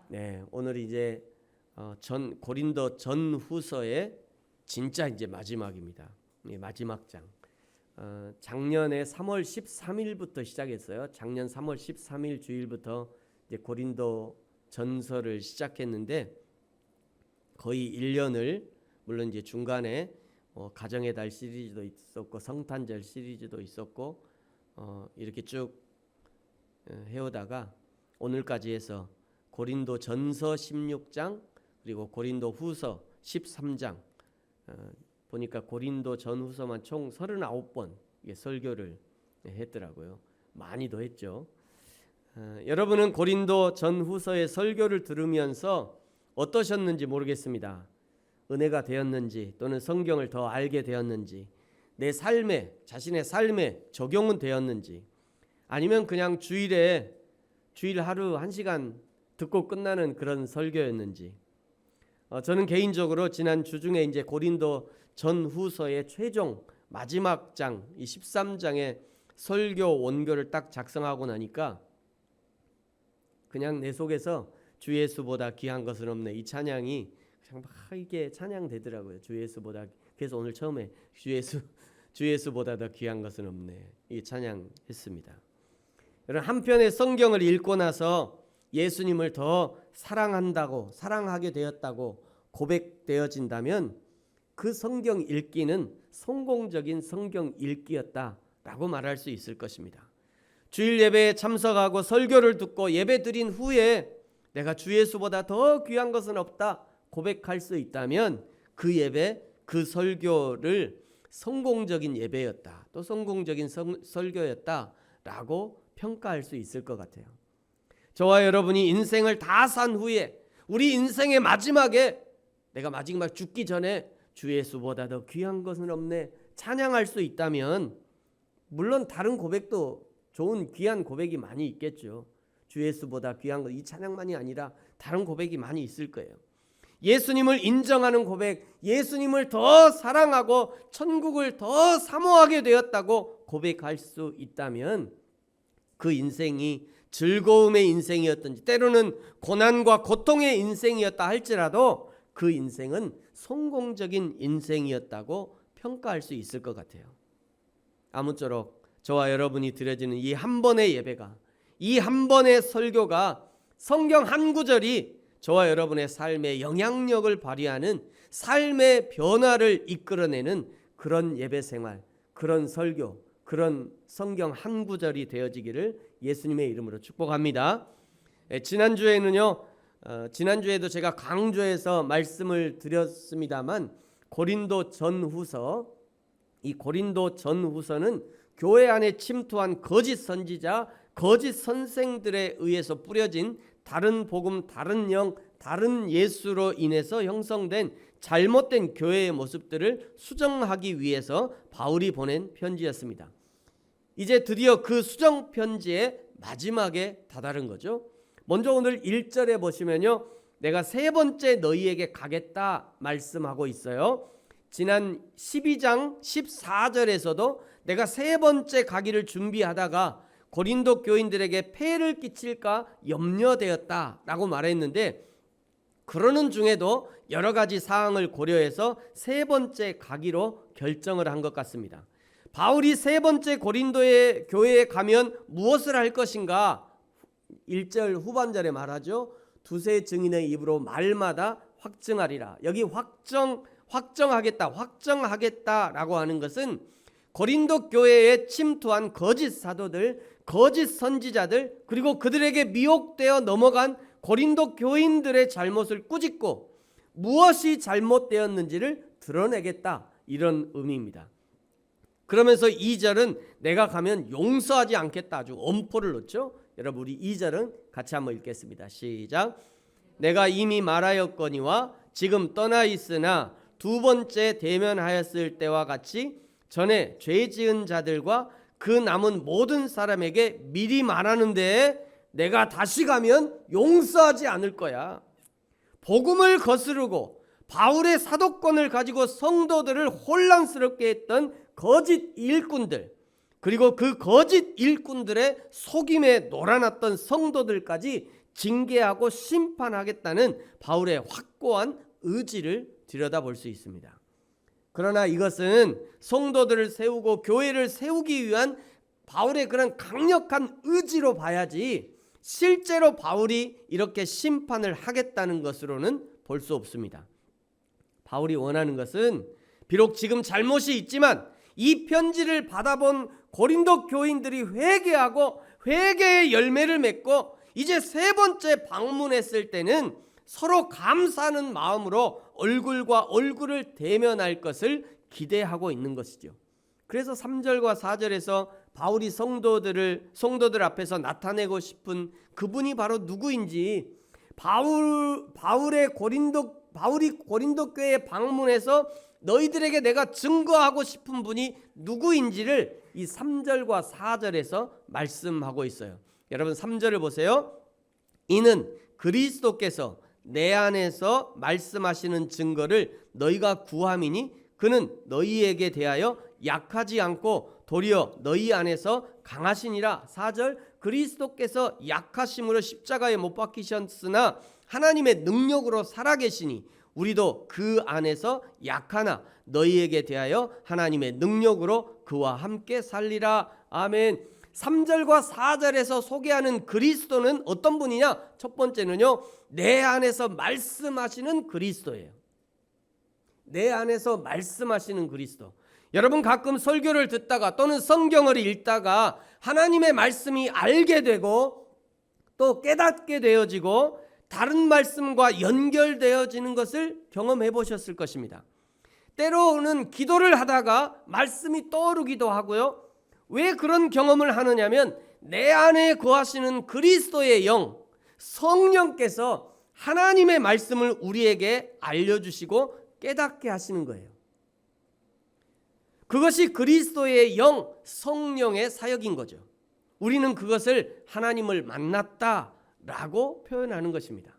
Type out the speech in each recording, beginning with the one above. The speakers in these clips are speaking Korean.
네, 오늘 이제 고린도 전후서의 진짜 이제 마지막입니다. 마지막 장. 작년에 3월 13일부터 시작했어요. 작년 3월 13일 주일부터 이제 고린도 전서를 시작했는데 거의 1년을, 물론 이제 중간에 가정의 달 시리즈도 있었고 성탄절 시리즈도 있었고 이렇게 쭉 해오다가 오늘까지 해서 고린도 전서 16장 그리고 고린도 후서 13장 보니까 고린도 전후서만 총 39번 설교를 했더라고요. 많이 더 했죠. 여러분은 고린도 전후서의 설교를 들으면서 어떠셨는지 모르겠습니다. 은혜가 되었는지 또는 성경을 더 알게 되었는지, 내 삶에, 자신의 삶에 적용은 되었는지, 아니면 그냥 주일 하루 1시간 듣고 끝나는 그런 설교였는지. 저는 개인적으로 지난 주중에 이제 고린도 전후서의 최종 마지막 장, 이 13장의 설교 원교를 딱 작성하고 나니까 그냥 내 속에서 주 예수보다 귀한 것은 없네, 이 찬양이 그냥 막 이게 찬양되더라고요. 주 예수보다. 그래서 오늘 처음에 주 예수보다 더 귀한 것은 없네, 이 찬양했습니다. 여러분, 한편의 성경을 읽고 나서 예수님을 더 사랑하게 되었다고 고백되어진다면 그 성경 읽기는 성공적인 성경 읽기였다라고 말할 수 있을 것입니다. 주일 예배에 참석하고 설교를 듣고 예배 드린 후에 내가 주 예수보다 더 귀한 것은 없다 고백할 수 있다면 그 예배, 그 설교를 성공적인 예배였다, 또 성공적인 설교였다라고 평가할 수 있을 것 같아요. 저와 여러분이 인생을 다 산 후에 우리 인생의 마지막에 내가 마지막 죽기 전에 주 예수보다 더 귀한 것은 없네 찬양할 수 있다면, 물론 다른 고백도 좋은 귀한 고백이 많이 있겠죠. 주 예수보다 귀한 것, 이 찬양만이 아니라 다른 고백이 많이 있을 거예요. 예수님을 인정하는 고백, 예수님을 더 사랑하고 천국을 더 사모하게 되었다고 고백할 수 있다면 그 인생이 즐거움의 인생이었든지 때로는 고난과 고통의 인생이었다 할지라도 그 인생은 성공적인 인생이었다고 평가할 수 있을 것 같아요. 아무쪼록 저와 여러분이 드려지는 이 한 번의 예배가, 이 한 번의 설교가 성경 한 구절이 저와 여러분의 삶에 영향력을 발휘하는 삶의 변화를 이끌어내는 그런 예배 생활, 그런 설교, 그런 성경 한 구절이 되어지기를 예수님의 이름으로 축복합니다. 지난주에도 제가 강조해서 말씀을 드렸습니다만 고린도 전후서, 이 고린도 전후서는 교회 안에 침투한 거짓 선지자, 거짓 선생들에 의해서 뿌려진 다른 복음, 다른 영, 다른 예수로 인해서 형성된 잘못된 교회의 모습들을 수정하기 위해서 바울이 보낸 편지였습니다. 이제 드디어 그 수정 편지의 마지막에 다다른 거죠. 먼저 오늘 1절에 보시면요, 내가 세 번째 너희에게 가겠다 말씀하고 있어요. 지난 12장 14절에서도 내가 세 번째 가기를 준비하다가 고린도 교인들에게 폐해를 끼칠까 염려되었다라고 말했는데, 그러는 중에도 여러 가지 사항을 고려해서 세 번째 가기로 결정을 한 것 같습니다. 바울이 세 번째 고린도의 교회에 가면 무엇을 할 것인가? 1절 후반절에 말하죠. 두세 증인의 입으로 말마다 확증하리라. 여기 확정하겠다라고 하는 것은 고린도 교회에 침투한 거짓 사도들, 거짓 선지자들, 그리고 그들에게 미혹되어 넘어간 고린도 교인들의 잘못을 꾸짖고 무엇이 잘못되었는지를 드러내겠다, 이런 의미입니다. 그러면서 2절은 내가 가면 용서하지 않겠다, 아주 엄포를 놓죠. 여러분, 우리 2절은 같이 한번 읽겠습니다. 시작. 내가 이미 말하였거니와 지금 떠나 있으나 두 번째 대면하였을 때와 같이 전에 죄 지은 자들과 그 남은 모든 사람에게 미리 말하는데 내가 다시 가면 용서하지 않을 거야. 복음을 거스르고 바울의 사도권을 가지고 성도들을 혼란스럽게 했던 거짓 일꾼들, 그리고 그 거짓 일꾼들의 속임에 놀아났던 성도들까지 징계하고 심판하겠다는 바울의 확고한 의지를 들여다볼 수 있습니다. 그러나 이것은 성도들을 세우고 교회를 세우기 위한 바울의 그런 강력한 의지로 봐야지 실제로 바울이 이렇게 심판을 하겠다는 것으로는 볼 수 없습니다. 바울이 원하는 것은 비록 지금 잘못이 있지만 이 편지를 받아본 고린도 교인들이 회개하고 회개의 열매를 맺고 이제 세 번째 방문했을 때는 서로 감사하는 마음으로 얼굴과 얼굴을 대면할 것을 기대하고 있는 것이죠. 그래서 3절과 4절에서 바울이 성도들 앞에서 나타내고 싶은 그분이 바로 누구인지, 바울이 고린도 교회에 방문해서 너희들에게 내가 증거하고 싶은 분이 누구인지를 이 3절과 4절에서 말씀하고 있어요. 여러분 3절을 보세요. 이는 그리스도께서 내 안에서 말씀하시는 증거를 너희가 구함이니 그는 너희에게 대하여 약하지 않고 도리어 너희 안에서 강하시니라. 4절 그리스도께서 약하심으로 십자가에 못 박히셨으나 하나님의 능력으로 살아계시니 우리도 그 안에서 약하나 너희에게 대하여 하나님의 능력으로 그와 함께 살리라. 아멘. 3절과 4절에서 소개하는 그리스도는 어떤 분이냐? 첫 번째는요, 내 안에서 말씀하시는 그리스도예요. 내 안에서 말씀하시는 그리스도. 여러분 가끔 설교를 듣다가 또는 성경을 읽다가 하나님의 말씀이 알게 되고 또 깨닫게 되어지고 다른 말씀과 연결되어지는 것을 경험해 보셨을 것입니다. 때로는 기도를 하다가 말씀이 떠오르기도 하고요. 왜 그런 경험을 하느냐면 내 안에 거하시는 그리스도의 영, 성령께서 하나님의 말씀을 우리에게 알려주시고 깨닫게 하시는 거예요. 그것이 그리스도의 영, 성령의 사역인 거죠. 우리는 그것을 하나님을 만났다라고 표현하는 것입니다.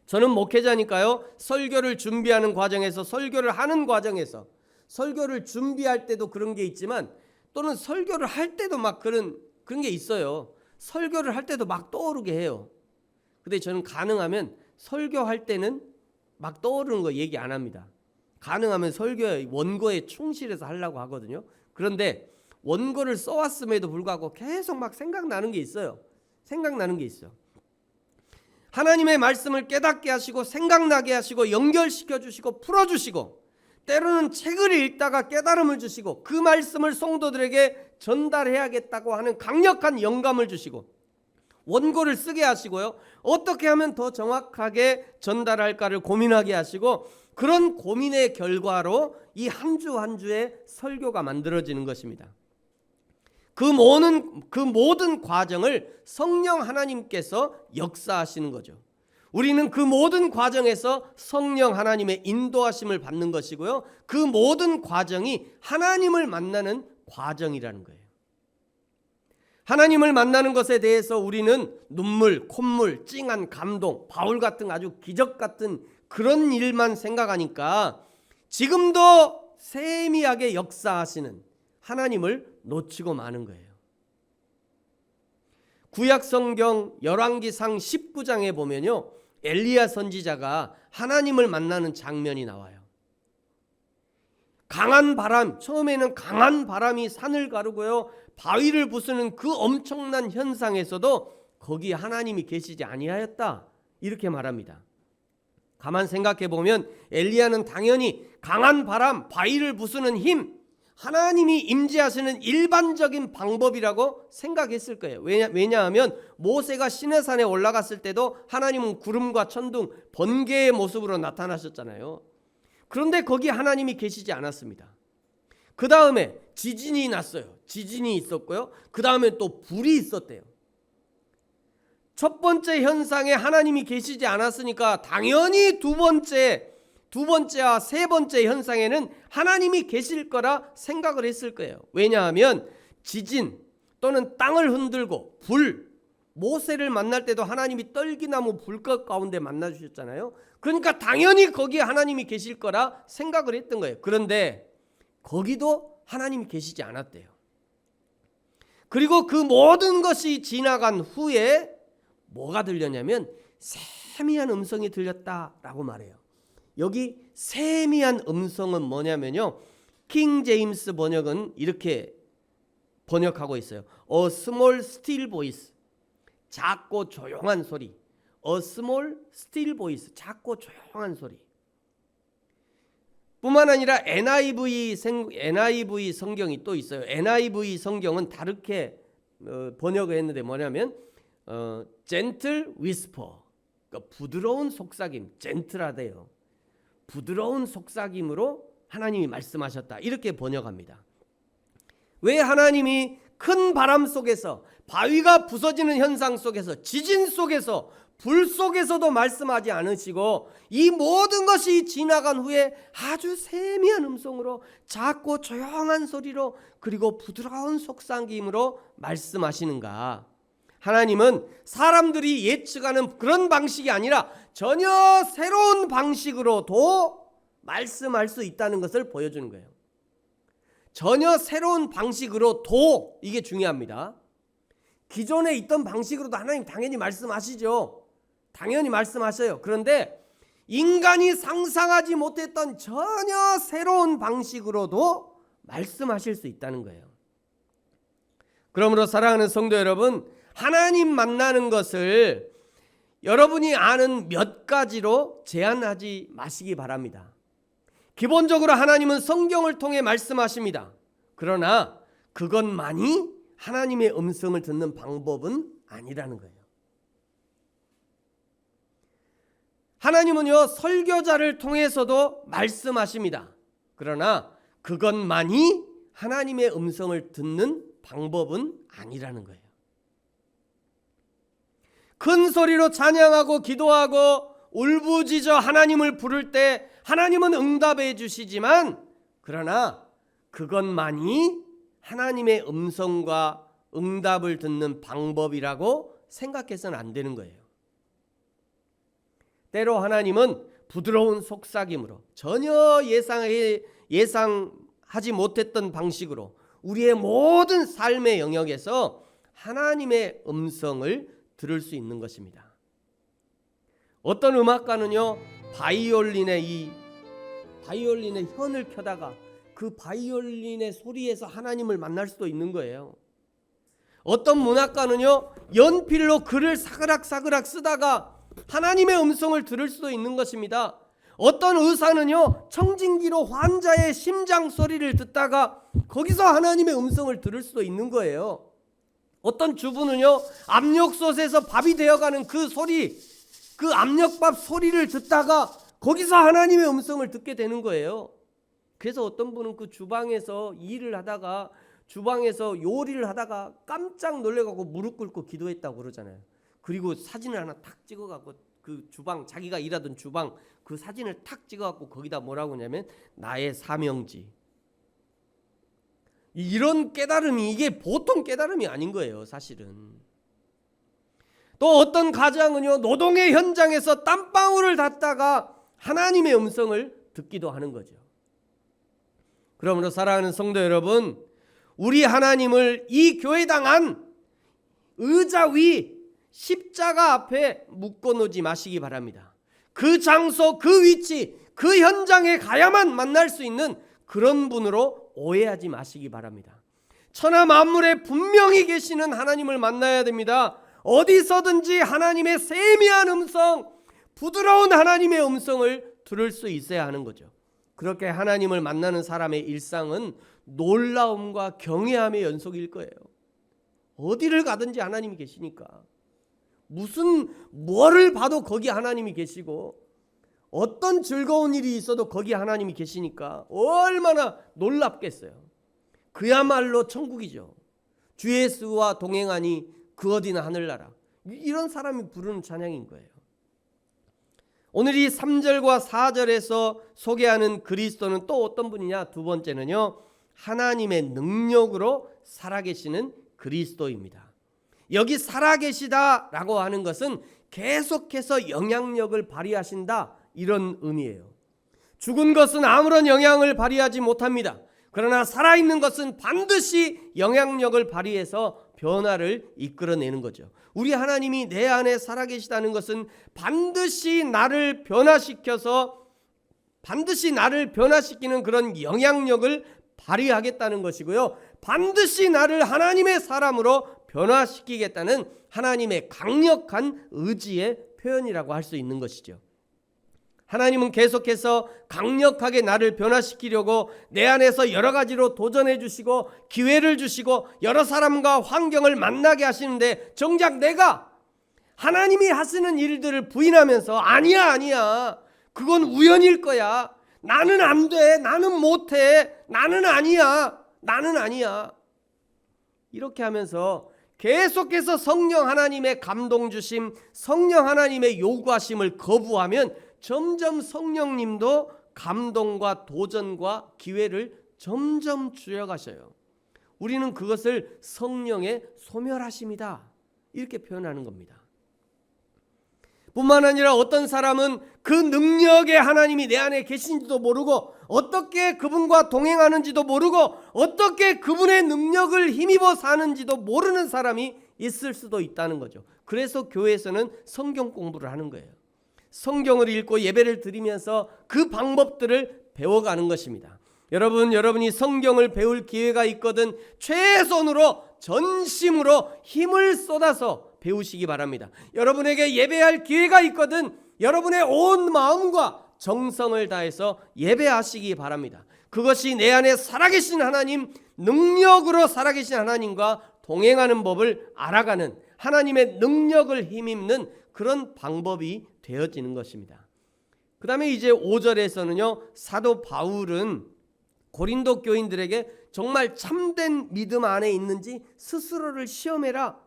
저는 목회자니까요, 설교를 준비하는 과정에서, 설교를 하는 과정에서, 설교를 준비할 때도 그런 게 있지만 또는 설교를 할 때도 막 그런 게 있어요. 설교를 할 때도 막 떠오르게 해요. 근데 저는 가능하면 설교할 때는 막 떠오르는 거 얘기 안 합니다. 가능하면 설교의 원고에 충실해서 하려고 하거든요. 그런데 원고를 써왔음에도 불구하고 계속 막 생각나는 게 있어요. 하나님의 말씀을 깨닫게 하시고 생각나게 하시고 연결시켜 주시고 풀어주시고 때로는 책을 읽다가 깨달음을 주시고 그 말씀을 성도들에게 전달해야겠다고 하는 강력한 영감을 주시고 원고를 쓰게 하시고요. 어떻게 하면 더 정확하게 전달할까를 고민하게 하시고 그런 고민의 결과로 이 한 주 한 주의 설교가 만들어지는 것입니다. 그 모든 과정을 성령 하나님께서 역사하시는 거죠. 우리는 그 모든 과정에서 성령 하나님의 인도하심을 받는 것이고요. 그 모든 과정이 하나님을 만나는 과정이라는 거예요. 하나님을 만나는 것에 대해서 우리는 눈물, 콧물, 찡한 감동, 바울 같은 아주 기적 같은 그런 일만 생각하니까 지금도 세미하게 역사하시는 하나님을 놓치고 마는 거예요. 구약 성경 열왕기상 19장에 보면요, 엘리야 선지자가 하나님을 만나는 장면이 나와요. 강한 바람, 처음에는 강한 바람이 산을 가르고요, 바위를 부수는 그 엄청난 현상에서도 거기 하나님이 계시지 아니하였다, 이렇게 말합니다. 가만 생각해 보면 엘리야는 당연히 강한 바람, 바위를 부수는 힘, 하나님이 임재하시는 일반적인 방법이라고 생각했을 거예요. 왜냐하면 모세가 시내산에 올라갔을 때도 하나님은 구름과 천둥, 번개의 모습으로 나타나셨잖아요. 그런데 거기 하나님이 계시지 않았습니다. 그 다음에 지진이 났어요. 지진이 있었고요. 그 다음에 또 불이 있었대요. 첫 번째 현상에 하나님이 계시지 않았으니까 당연히 두 번째와 세 번째 현상에는 하나님이 계실 거라 생각을 했을 거예요. 왜냐하면 지진 또는 땅을 흔들고 불, 모세를 만날 때도 하나님이 떨기나무 불꽃 가운데 만나 주셨잖아요. 그러니까 당연히 거기에 하나님이 계실 거라 생각을 했던 거예요. 그런데 거기도 하나님이 계시지 않았대요. 그리고 그 모든 것이 지나간 후에 뭐가 들렸냐면 세미한 음성이 들렸다라고 말해요. 여기 세미한 음성은 뭐냐면요, 킹 제임스 번역은 이렇게 번역하고 있어요. A small still voice, 작고 조용한 소리. A small still voice, 작고 조용한 소리. 뿐만 아니라 NIV 성경이 또 있어요. NIV 성경은 다르게 번역을 했는데 뭐냐면 gentle whisper, 그러니까 부드러운 속삭임, 젠틀하대요. 부드러운 속삭임으로 하나님이 말씀하셨다, 이렇게 번역합니다. 왜 하나님이 큰 바람 속에서, 바위가 부서지는 현상 속에서, 지진 속에서, 불 속에서도 말씀하지 않으시고 이 모든 것이 지나간 후에 아주 세미한 음성으로, 작고 조용한 소리로, 그리고 부드러운 속삭임으로 말씀하시는가? 하나님은 사람들이 예측하는 그런 방식이 아니라 전혀 새로운 방식으로도 말씀할 수 있다는 것을 보여주는 거예요. 전혀 새로운 방식으로도, 이게 중요합니다. 기존에 있던 방식으로도 하나님 당연히 말씀하시죠. 당연히 말씀하셔요. 그런데 인간이 상상하지 못했던 전혀 새로운 방식으로도 말씀하실 수 있다는 거예요. 그러므로 사랑하는 성도 여러분, 하나님 만나는 것을 여러분이 아는 몇 가지로 제한하지 마시기 바랍니다. 기본적으로 하나님은 성경을 통해 말씀하십니다. 그러나 그것만이 하나님의 음성을 듣는 방법은 아니라는 거예요. 하나님은요, 설교자를 통해서도 말씀하십니다. 그러나 그것만이 하나님의 음성을 듣는 방법은 아니라는 거예요. 큰 소리로 찬양하고 기도하고 울부짖어 하나님을 부를 때 하나님은 응답해 주시지만, 그러나 그것만이 하나님의 음성과 응답을 듣는 방법이라고 생각해서는 안 되는 거예요. 때로 하나님은 부드러운 속삭임으로, 전혀 예상하지 못했던 방식으로 우리의 모든 삶의 영역에서 하나님의 음성을 들을 수 있는 것입니다. 어떤 음악가는요, 바이올린의 현을 켜다가 그 바이올린의 소리에서 하나님을 만날 수도 있는 거예요. 어떤 문학가는요, 연필로 글을 사그락사그락 쓰다가 하나님의 음성을 들을 수도 있는 것입니다. 어떤 의사는요, 청진기로 환자의 심장 소리를 듣다가 거기서 하나님의 음성을 들을 수도 있는 거예요. 어떤 주부는요, 압력솥에서 밥이 되어가는 그 소리, 그 압력밥 소리를 듣다가 거기서 하나님의 음성을 듣게 되는 거예요. 그래서 어떤 분은 그 주방에서 일을 하다가, 주방에서 요리를 하다가 깜짝 놀래가지고 무릎 꿇고 기도했다고 그러잖아요. 그리고 사진을 하나 탁 찍어갖고 그 주방, 자기가 일하던 주방 그 사진을 탁 찍어갖고 거기다 뭐라고 하냐면 나의 사명지. 이런 깨달음이, 이게 보통 깨달음이 아닌 거예요, 사실은. 또 어떤 가장은요, 노동의 현장에서 땀방울을 닿다가 하나님의 음성을 듣기도 하는 거죠. 그러므로 사랑하는 성도 여러분, 우리 하나님을 이 교회당 안 의자 위 십자가 앞에 묶어놓지 마시기 바랍니다. 그 장소, 그 위치, 그 현장에 가야만 만날 수 있는 그런 분으로 오해하지 마시기 바랍니다. 천하 만물에 분명히 계시는 하나님을 만나야 됩니다. 어디서든지 하나님의 세미한 음성, 부드러운 하나님의 음성을 들을 수 있어야 하는 거죠. 그렇게 하나님을 만나는 사람의 일상은 놀라움과 경외함의 연속일 거예요. 어디를 가든지 하나님이 계시니까. 뭐를 봐도 거기 하나님이 계시고, 어떤 즐거운 일이 있어도 거기 하나님이 계시니까 얼마나 놀랍겠어요. 그야말로 천국이죠. 주 예수와 동행하니 그 어디나 하늘나라. 이런 사람이 부르는 찬양인 거예요. 오늘 이 3절과 4절에서 소개하는 그리스도는 또 어떤 분이냐? 두 번째는요, 하나님의 능력으로 살아계시는 그리스도입니다. 여기 살아계시다라고 하는 것은 계속해서 영향력을 발휘하신다, 이런 의미예요. 죽은 것은 아무런 영향을 발휘하지 못합니다. 그러나 살아있는 것은 반드시 영향력을 발휘해서 변화를 이끌어내는 거죠. 우리 하나님이 내 안에 살아계시다는 것은 반드시 나를 변화시키는 그런 영향력을 발휘하겠다는 것이고요. 반드시 나를 하나님의 사람으로 변화시키겠다는 하나님의 강력한 의지의 표현이라고 할 수 있는 것이죠. 하나님은 계속해서 강력하게 나를 변화시키려고 내 안에서 여러 가지로 도전해 주시고 기회를 주시고 여러 사람과 환경을 만나게 하시는데, 정작 내가 하나님이 하시는 일들을 부인하면서 아니야 그건 우연일 거야, 나는 안 돼, 나는 못해, 나는 아니야 이렇게 하면서 계속해서 성령 하나님의 감동 주심, 성령 하나님의 요구하심을 거부하면 점점 성령님도 감동과 도전과 기회를 점점 줄여가셔요. 우리는 그것을 성령의 소멸하심이다 이렇게 표현하는 겁니다. 뿐만 아니라 어떤 사람은 그 능력의 하나님이 내 안에 계신지도 모르고, 어떻게 그분과 동행하는지도 모르고, 어떻게 그분의 능력을 힘입어 사는지도 모르는 사람이 있을 수도 있다는 거죠. 그래서 교회에서는 성경 공부를 하는 거예요. 성경을 읽고 예배를 드리면서 그 방법들을 배워가는 것입니다. 여러분이 성경을 배울 기회가 있거든 최선으로 전심으로 힘을 쏟아서 배우시기 바랍니다. 여러분에게 예배할 기회가 있거든 여러분의 온 마음과 정성을 다해서 예배하시기 바랍니다. 그것이 내 안에 살아계신 하나님, 능력으로 살아계신 하나님과 동행하는 법을 알아가는, 하나님의 능력을 힘입는 그런 방법이 되어지는 것입니다. 그 다음에 이제 5절에서는요, 사도 바울은 고린도 교인들에게 정말 참된 믿음 안에 있는지 스스로를 시험해라,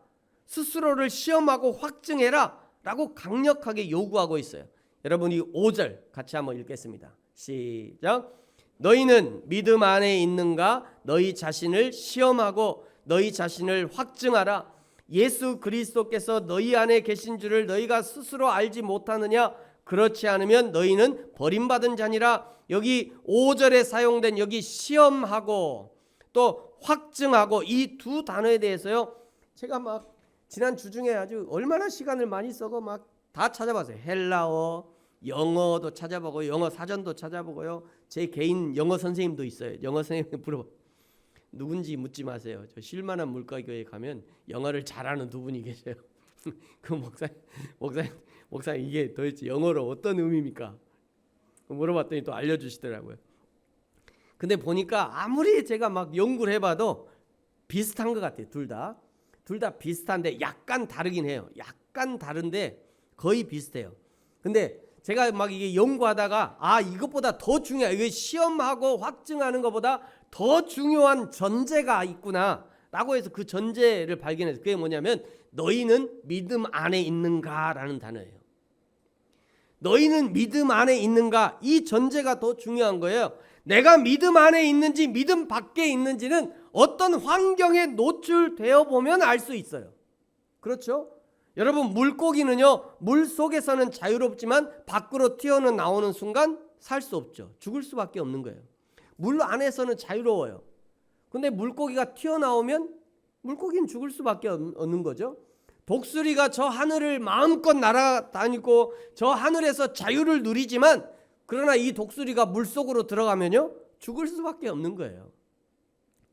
스스로를 시험하고 확증해라 라고 강력하게 요구하고 있어요. 여러분, 이 5절 같이 한번 읽겠습니다. 시작. 너희는 믿음 안에 있는가? 너희 자신을 시험하고 너희 자신을 확증하라. 예수 그리스도께서 너희 안에 계신 줄을 너희가 스스로 알지 못하느냐? 그렇지 않으면 너희는 버림받은 자니라. 여기 5절에 사용된 여기 시험하고 또 확증하고 이 두 단어에 대해서요, 제가 막 지난 주 중에 아주 얼마나 시간을 많이 써고 막 다 찾아봤어요. 헬라어, 영어도 찾아보고 영어 사전도 찾아보고요. 제 개인 영어 선생님도 있어요. 영어 선생님 물어봐. 누군지 묻지 마세요. 저 쉴만한 물가교회 가면 영어를 잘하는 두 분이 계세요. 그 목사님 이게 도대체 영어로 어떤 의미입니까? 물어봤더니 또 알려주시더라고요. 근데 보니까 아무리 제가 막 연구를 해봐도 비슷한 것 같아요. 둘 다 비슷한데 약간 다르긴 해요. 약간 다른데 거의 비슷해요. 근데 제가 막 이게 연구하다가 이것보다 더 중요한, 이거 시험하고 확증하는 것보다 더 중요한 전제가 있구나 라고 해서 그 전제를 발견해서, 그게 뭐냐면 너희는 믿음 안에 있는가 라는 단어예요. 너희는 믿음 안에 있는가, 이 전제가 더 중요한 거예요. 내가 믿음 안에 있는지 믿음 밖에 있는지는 어떤 환경에 노출되어 보면 알 수 있어요. 그렇죠? 여러분, 물고기는요, 물 속에서는 자유롭지만 밖으로 튀어나오는 순간 살 수 없죠. 죽을 수밖에 없는 거예요. 물 안에서는 자유로워요. 근데 물고기가 튀어나오면 물고기는 죽을 수밖에 없는 거죠. 독수리가 저 하늘을 마음껏 날아다니고 저 하늘에서 자유를 누리지만, 그러나 이 독수리가 물속으로 들어가면요, 죽을 수밖에 없는 거예요.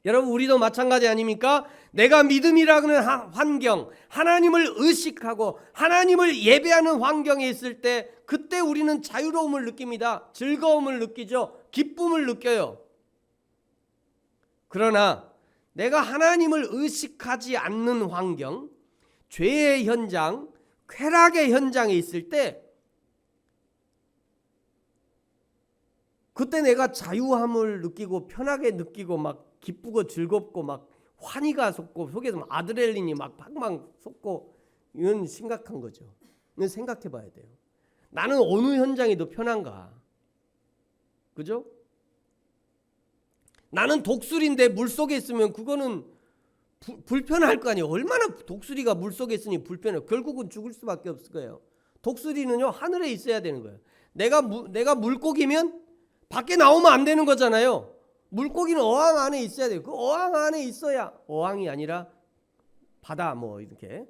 여러분, 우리도 마찬가지 아닙니까? 내가 믿음이라는 환경, 하나님을 의식하고 하나님을 예배하는 환경에 있을 때, 그때 우리는 자유로움을 느낍니다. 즐거움을 느끼죠. 기쁨을 느껴요. 그러나 내가 하나님을 의식하지 않는 환경, 죄의 현장, 쾌락의 현장에 있을 때, 그때 내가 자유함을 느끼고 편하게 느끼고 막 기쁘고 즐겁고 막 환희가 솟고 속에서 아드레날린이 막 팍팍 솟고, 이건 심각한 거죠. 이건 생각해 봐야 돼요. 나는 어느 현장이 더 편한가? 그죠? 나는 독수리인데 물속에 있으면 그거는 불편할 거 아니에요. 얼마나 독수리가 물속에 있으니 불편해요. 결국은 죽을 수밖에 없을 거예요. 독수리는요, 하늘에 있어야 되는 거예요. 내가 물고기면 밖에 나오면 안 되는 거잖아요. 물고기는 어항 안에 있어야 돼요. 그 어항 안에 있어야, 어항이 아니라 바다 뭐 이렇게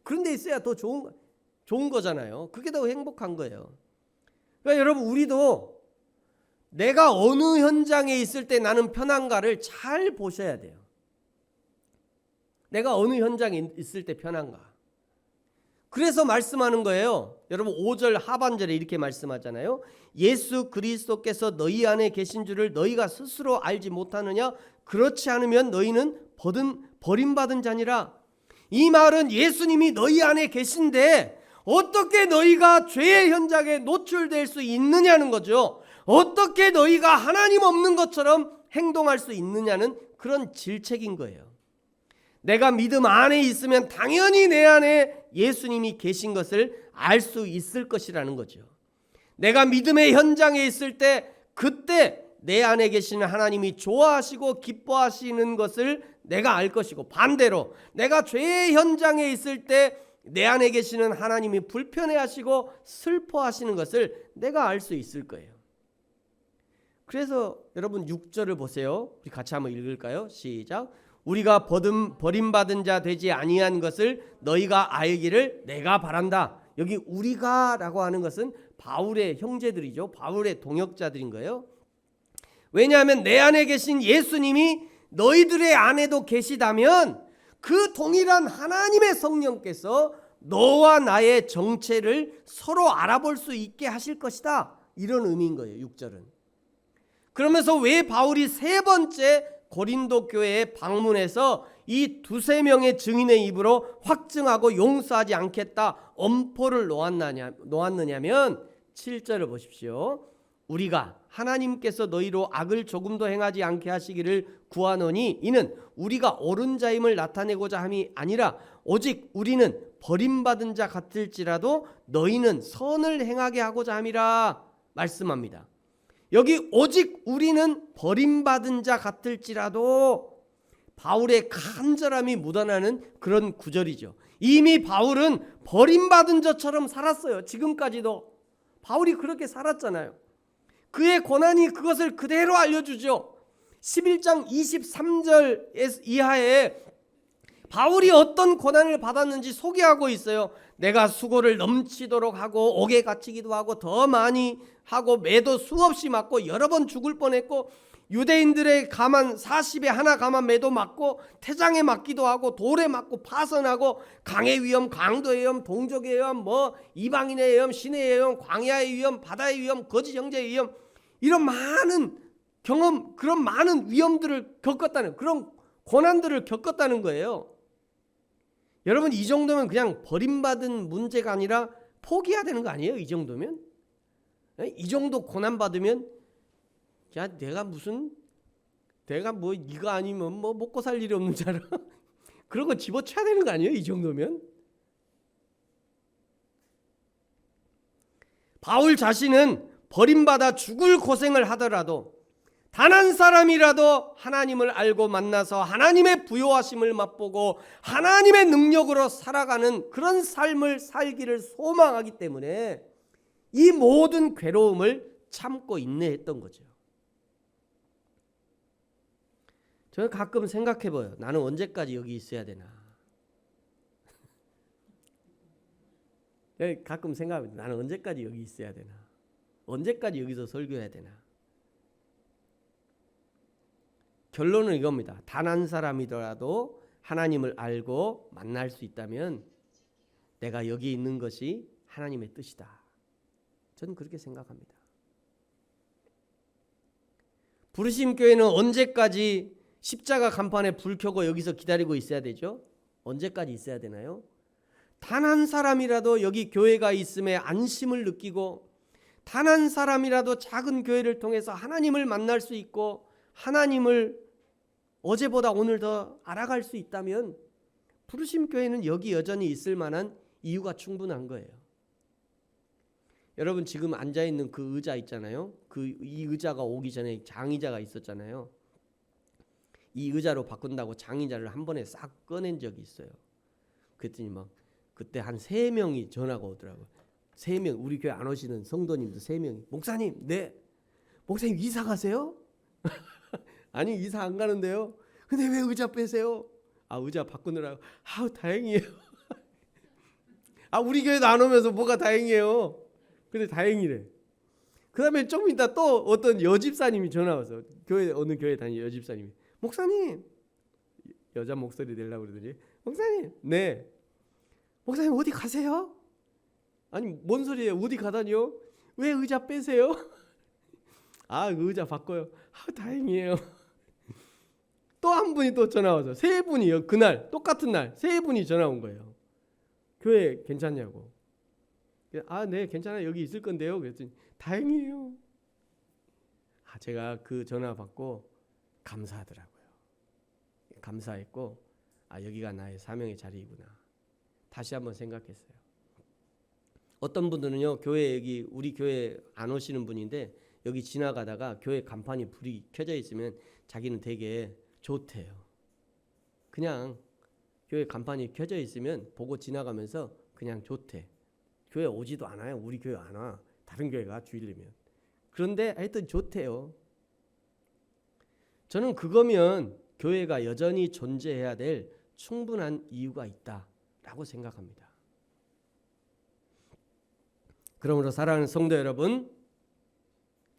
그런 데 있어야 더 좋은 거잖아요. 그게 더 행복한 거예요. 그러니까 여러분, 우리도 내가 어느 현장에 있을 때 나는 편한가를 잘 보셔야 돼요. 내가 어느 현장에 있을 때 편한가. 그래서 말씀하는 거예요. 여러분 5절 하반절에 이렇게 말씀하잖아요. 예수 그리스도께서 너희 안에 계신 줄을 너희가 스스로 알지 못하느냐? 그렇지 않으면 너희는 버림받은 자니라. 이 말은 예수님이 너희 안에 계신데 어떻게 너희가 죄의 현장에 노출될 수 있느냐는 거죠. 어떻게 너희가 하나님 없는 것처럼 행동할 수 있느냐는 그런 질책인 거예요. 내가 믿음 안에 있으면 당연히 내 안에 예수님이 계신 것을 알 수 있을 것이라는 거죠. 내가 믿음의 현장에 있을 때 그때 내 안에 계시는 하나님이 좋아하시고 기뻐하시는 것을 내가 알 것이고, 반대로 내가 죄의 현장에 있을 때 내 안에 계시는 하나님이 불편해하시고 슬퍼하시는 것을 내가 알 수 있을 거예요. 그래서 여러분 6절을 보세요. 우리 같이 한번 읽을까요? 시작. 우리가 버림받은 자 되지 아니한 것을 너희가 알기를 내가 바란다. 여기 우리가 라고 하는 것은 바울의 형제들이죠. 바울의 동역자들인 거예요. 왜냐하면 내 안에 계신 예수님이 너희들의 안에도 계시다면 그 동일한 하나님의 성령께서 너와 나의 정체를 서로 알아볼 수 있게 하실 것이다. 이런 의미인 거예요. 6절은. 그러면서 왜 바울이 세 번째 고린도 교회에 방문해서 이 두세 명의 증인의 입으로 확증하고 용서하지 않겠다 엄포를 놓았느냐면 7절을 보십시오. 우리가 하나님께서 너희로 악을 조금도 행하지 않게 하시기를 구하노니 이는 우리가 옳은 자임을 나타내고자 함이 아니라 오직 우리는 버림받은 자 같을지라도 너희는 선을 행하게 하고자 함이라 말씀합니다. 여기 오직 우리는 버림받은 자 같을지라도 바울의 간절함이 묻어나는 그런 구절이죠. 이미 바울은 버림받은 자처럼 살았어요. 지금까지도 바울이 그렇게 살았잖아요. 그의 고난이 그것을 그대로 알려주죠. 11장 23절 이하에 바울이 어떤 고난을 받았는지 소개하고 있어요. 내가 수고를 넘치도록 하고 옥에 갇히기도 하고 더 많이 하고 매도 수없이 맞고 여러 번 죽을 뻔했고 유대인들의 가만 40에 하나 가만 매도 맞고 태장에 맞기도 하고 돌에 맞고 파선하고 강의 위험, 강도의 위험, 동족의 위험, 뭐 이방인의 위험, 신의 위험, 광야의 위험, 바다의 위험, 거짓 형제의 위험, 이런 많은 경험, 그런 많은 위험들을 겪었다는, 그런 고난들을 겪었다는 거예요. 여러분, 이 정도면 그냥 버림받은 문제가 아니라 포기해야 되는 거 아니에요? 이 정도면? 이 정도 고난받으면 야, 내가 뭐 이거 아니면 뭐 먹고 살 일이 없는 줄 알아? 그런 거 집어쳐야 되는 거 아니에요? 이 정도면? 바울 자신은 버림받아 죽을 고생을 하더라도 단 한 사람이라도 하나님을 알고 만나서 하나님의 부요하심을 맛보고 하나님의 능력으로 살아가는 그런 삶을 살기를 소망하기 때문에 이 모든 괴로움을 참고 인내했던 거죠. 저는 가끔 생각해봐요. 나는 언제까지 여기 있어야 되나. 가끔 생각해봐요. 나는 언제까지 여기 있어야 되나. 언제까지 여기서 설교해야 되나. 결론은 이겁니다. 단 한 사람이더라도 하나님을 알고 만날 수 있다면 내가 여기 있는 것이 하나님의 뜻이다. 저는 그렇게 생각합니다. 부르심 교회는 언제까지 십자가 간판에 불 켜고 여기서 기다리고 있어야 되죠? 언제까지 있어야 되나요? 단 한 사람이라도 여기 교회가 있음에 안심을 느끼고 단 한 사람이라도 작은 교회를 통해서 하나님을 만날 수 있고 하나님을 어제보다 오늘 더 알아갈 수 있다면 부르심 교회는 여기 여전히 있을 만한 이유가 충분한 거예요. 여러분, 지금 앉아있는 그 의자 있잖아요. 이 의자가 오기 전에 장의자가 있었잖아요. 이 의자로 바꾼다고 장의자를 한 번에 싹 꺼낸 적이 있어요. 그랬더니 막 그때 한 3명이 전화가 오더라고요. 3명, 우리 교회 안 오시는 성도님들 3명이 목사님, 네, 목사님 이사 가세요? 아니 이사 안 가는데요. 근데 왜 의자 빼세요? 아 의자 바꾸느라고. 아우 다행이에요. 아 우리 교회도 안 오면서 뭐가 다행이에요. 근데 다행이래. 그 다음에 좀 이따 또 어떤 여집사님이 전화 와서 어느 교회 다니는 여집사님이 목사님, 여자 목소리 내려고 그러더니 목사님, 네 목사님 어디 가세요? 아니 뭔 소리예요? 어디 가다니요? 왜 의자 빼세요? 아 의자 바꿔요. 아 다행이에요. 또 한 분이 또 전화 와서 세 분이요. 그날 똑같은 날 세 분이 전화 온 거예요. 교회 괜찮냐고. 아 네 괜찮아요. 여기 있을 건데요. 그랬더니 다행이에요. 아 제가 그 전화 받고 감사하더라고요. 감사했고 아 여기가 나의 사명의 자리이구나. 다시 한번 생각했어요. 어떤 분들은요 교회 여기 우리 교회 안 오시는 분인데 여기 지나가다가 교회 간판이 불이 켜져 있으면 자기는 되게 좋대요. 그냥 교회 간판이 켜져 있으면 보고 지나가면서 그냥 좋대. 교회 오지도 않아요. 우리 교회 안 와. 다른 교회가 주일이면. 그런데 하여튼 좋대요. 저는 그거면 교회가 여전히 존재해야 될 충분한 이유가 있다라고 생각합니다. 그러므로 사랑하는 성도 여러분,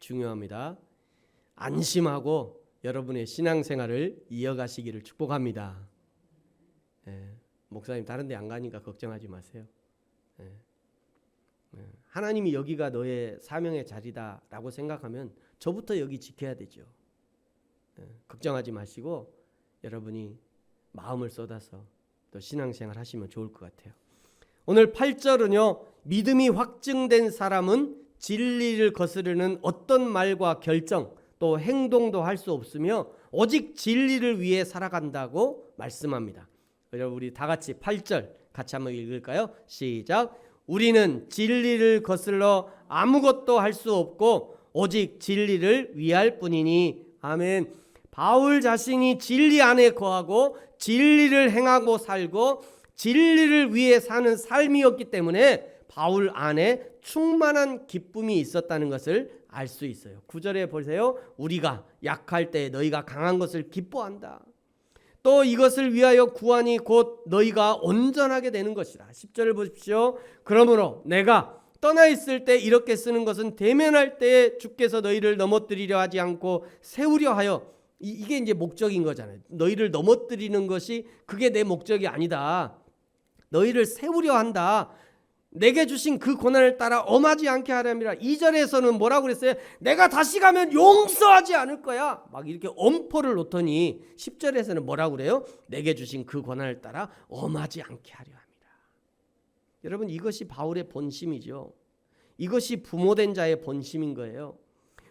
중요합니다. 안심하고 여러분의 신앙생활을 이어가시기를 축복합니다. 목사님 다른 데 안 가니까 걱정하지 마세요. 하나님이 여기가 너의 사명의 자리다라고 생각하면 저부터 여기 지켜야 되죠. 걱정하지 마시고 여러분이 마음을 쏟아서 또 신앙생활 하시면 좋을 것 같아요. 오늘 8절은요. 믿음이 확증된 사람은 진리를 거스르는 어떤 말과 결정 또 행동도 할 수 없으며 오직 진리를 위해 살아간다고 말씀합니다. 여러분 우리 다 같이 8절 같이 한번 읽을까요? 시작. 우리는 진리를 거슬러 아무것도 할 수 없고 오직 진리를 위할 뿐이니. 아멘. 바울 자신이 진리 안에 거하고 진리를 행하고 살고 진리를 위해 사는 삶이었기 때문에 바울 안에 충만한 기쁨이 있었다는 것을 알 수 있어요. 9절에 보세요. 우리가 약할 때 너희가 강한 것을 기뻐한다. 또 이것을 위하여 구하니 곧 너희가 온전하게 되는 것이다. 10절을 보십시오. 그러므로 내가 떠나 있을 때 이렇게 쓰는 것은 대면할 때에 주께서 너희를 넘어뜨리려 하지 않고 세우려 하여. 이게 이제 목적인 거잖아요. 너희를 넘어뜨리는 것이 그게 내 목적이 아니다. 너희를 세우려 한다. 내게 주신 그 고난을 따라 엄하지 않게 하렵니다. 2절에서는 뭐라고 그랬어요? 내가 다시 가면 용서하지 않을 거야. 막 이렇게 엄포를 놓더니 10절에서는 뭐라고 그래요? 내게 주신 그 고난을 따라 엄하지 않게 하려 합니다. 여러분 이것이 바울의 본심이죠. 이것이 부모된 자의 본심인 거예요.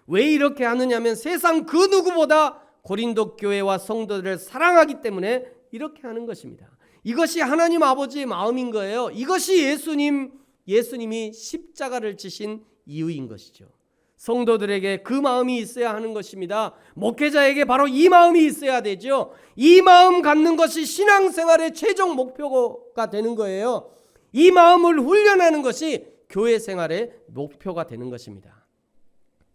왜 이렇게 하느냐면 세상 그 누구보다 고린도 교회와 성도들을 사랑하기 때문에 이렇게 하는 것입니다. 이것이 하나님 아버지의 마음인 거예요. 이것이 예수님이 십자가를 지신 이유인 것이죠. 성도들에게 그 마음이 있어야 하는 것입니다. 목회자에게 바로 이 마음이 있어야 되죠. 이 마음 갖는 것이 신앙생활의 최종 목표가 되는 거예요. 이 마음을 훈련하는 것이 교회 생활의 목표가 되는 것입니다.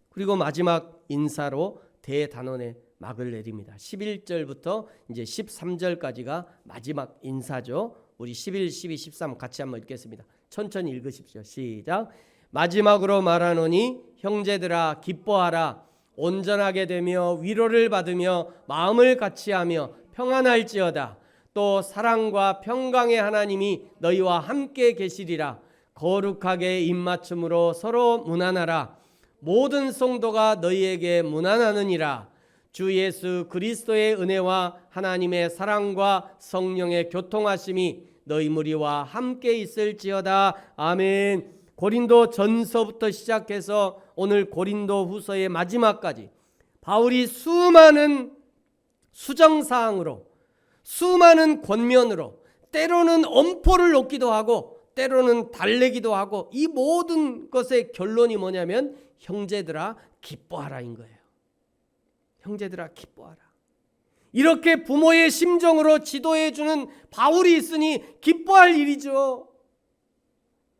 그리고 마지막 인사로 대단원의 막을 내립니다. 11절부터 이제 13절까지가 마지막 인사죠. 우리 11, 12, 13 같이 한번 읽겠습니다. 천천히 읽으십시오. 시작. 마지막으로 말하노니 형제들아 기뻐하라. 온전하게 되며 위로를 받으며 마음을 같이하며 평안할지어다. 또 사랑과 평강의 하나님이 너희와 함께 계시리라. 거룩하게 입맞춤으로 서로 문안하라. 모든 성도가 너희에게 문안하느니라. 주 예수 그리스도의 은혜와 하나님의 사랑과 성령의 교통하심이 너희 무리와 함께 있을지어다. 아멘. 고린도 전서부터 시작해서 오늘 고린도 후서의 마지막까지 바울이 수많은 수정사항으로 수많은 권면으로 때로는 엄포를 놓기도 하고 때로는 달래기도 하고 이 모든 것의 결론이 뭐냐면 형제들아 기뻐하라인 거예요. 형제들아 기뻐하라. 이렇게 부모의 심정으로 지도해주는 바울이 있으니 기뻐할 일이죠.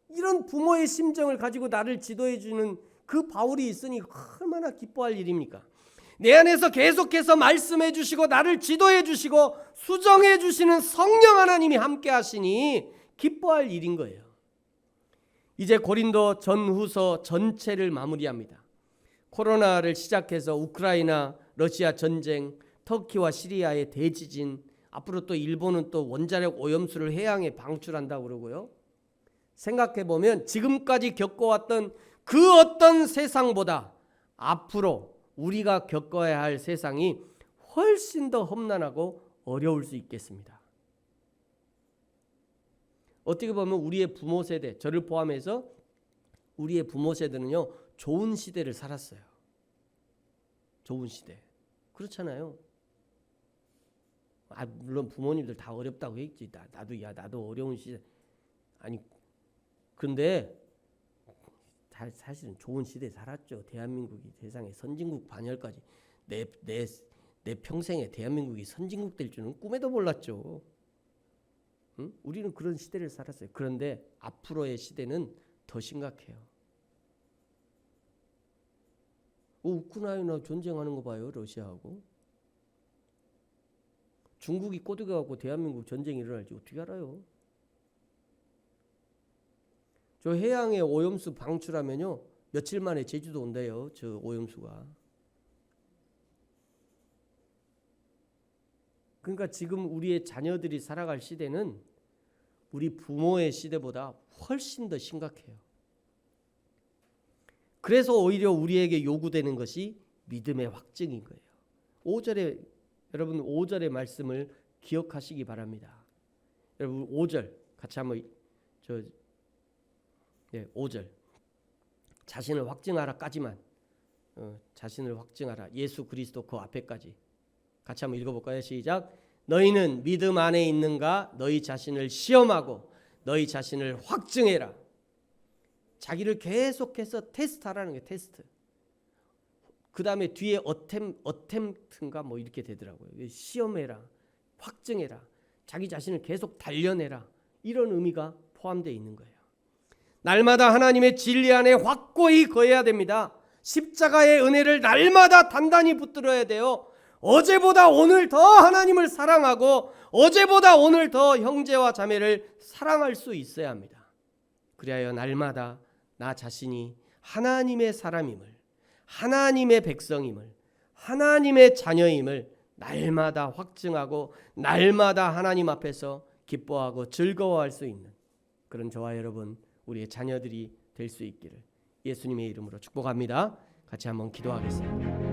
이런 부모의 심정을 가지고 나를 지도해주는 그 바울이 있으니 얼마나 기뻐할 일입니까? 내 안에서 계속해서 말씀해 주시고 나를 지도해 주시고 수정해 주시는 성령 하나님이 함께 하시니 기뻐할 일인 거예요. 이제 고린도 전후서 전체를 마무리합니다. 코로나를 시작해서 우크라이나, 러시아 전쟁, 터키와 시리아의 대지진, 앞으로 또 일본은 또 원자력 오염수를 해양에 방출한다고 그러고요. 생각해 보면 지금까지 겪어왔던 그 어떤 세상보다 앞으로 우리가 겪어야 할 세상이 훨씬 더 험난하고 어려울 수 있겠습니다. 어떻게 보면 우리의 부모 세대, 저를 포함해서 우리의 부모 세대는요, 좋은 시대를 살았어요. 좋은 시대. 그렇잖아요. 물론 부모님들 다 어렵다고 했지. 나도 어려운 시대. 아니, 근데 사실은 좋은 시대에 살았죠. 대한민국이 세상에 선진국 반열까지 내 평생에 대한민국이 선진국 될 줄은 꿈에도 몰랐죠. 응? 우리는 그런 시대를 살았어요. 그런데 앞으로의 시대는 더 심각해요. 우크라이나 전쟁하는 거 봐요. 러시아하고. 중국이 꼬드겨갖고 대한민국 전쟁이 일어날지 어떻게 알아요? 저 해양에 오염수 방출하면요, 며칠 만에 제주도 온대요. 저 오염수가. 그러니까 지금 우리의 자녀들이 살아갈 시대는 우리 부모의 시대보다 훨씬 더 심각해요. 그래서 오히려 우리에게 요구되는 것이 믿음의 확증인 거예요. 5절에 여러분 5절의 말씀을 기억하시기 바랍니다. 여러분 5절 같이 한번 5절 자신을 확증하라까지만 자신을 확증하라. 예수 그리스도 그 앞에까지 같이 한번 읽어볼까요? 시작. 너희는 믿음 안에 있는가? 너희 자신을 시험하고 너희 자신을 확증해라. 자기를 계속해서 테스트하라는 게 테스트. 그 다음에 뒤에 어템트인가 뭐 이렇게 되더라고요. 시험해라, 확증해라, 자기 자신을 계속 단련해라. 이런 의미가 포함되어 있는 거예요. 날마다 하나님의 진리 안에 확고히 거해야 됩니다. 십자가의 은혜를 날마다 단단히 붙들어야 돼요. 어제보다 오늘 더 하나님을 사랑하고 어제보다 오늘 더 형제와 자매를 사랑할 수 있어야 합니다. 그리하여 날마다 나 자신이 하나님의 사람임을, 하나님의 백성임을, 하나님의 자녀임을 날마다 확증하고 날마다 하나님 앞에서 기뻐하고 즐거워할 수 있는 그런 저와 여러분, 우리의 자녀들이 될 수 있기를 예수님의 이름으로 축복합니다. 같이 한번 기도하겠습니다.